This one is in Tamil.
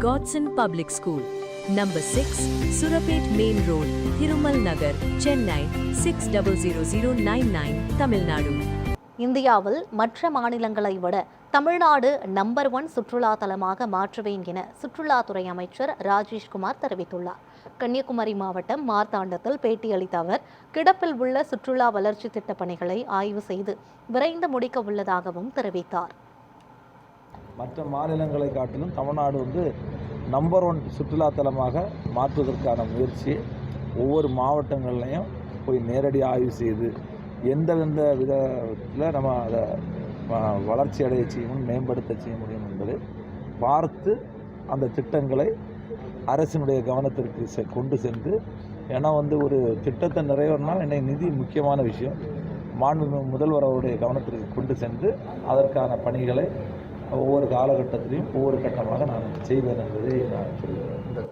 Godson Public School, Number 6, Surapet Main Road, Thirumal Nagar, Chennai 600099, Tamil Nadu. இந்தியாவில் மற்ற மாநிலங்களை விட தமிழ்நாடு நம்பர் 1 சுற்றுலா தலமாக மாற்றுவேன் என சுற்றுலாத்துறை அமைச்சர் ராஜேஷ்குமார் தெரிவித்துள்ளார். கன்னியாகுமரி மாவட்டம் மார்த்தாண்டத்தில் பேட்டியளித்த அவர், கிடப்பில் உள்ள சுற்றுலா வளர்ச்சி திட்டப் பணிகளை ஆய்வு செய்து விரைந்து முடிக்க உள்ளதாகவும் தெரிவித்தார். மற்ற மாநிலங்களை காட்டிலும் தமிழ்நாடு நம்பர் 1 சுற்றுலா தலமாக மாற்றுவதற்கான முயற்சி ஒவ்வொரு மாவட்டங்கள்லையும் போய் நேரடி ஆய்வு செய்து எந்தெந்த விதத்தில் நம்ம அதை வளர்ச்சி அடைய செய்யணும், மேம்படுத்த செய்ய முடியும் என்பதை பார்த்து அந்த திட்டங்களை அரசினுடைய கவனத்திற்கு கொண்டு சென்று, ஏன்னா ஒரு திட்டத்தை நிறைவேறினால் இன்னைக்கு நிதி முக்கியமான விஷயம், மாண்பு முதல்வர் அவருடைய கவனத்திற்கு கொண்டு சென்று அதற்கான பணிகளை ஒவ்வொரு காலகட்டத்திலையும் ஒவ்வொரு கட்டமாக நான் செய்வேன் என்பதை நான் சொல்கிறேன்.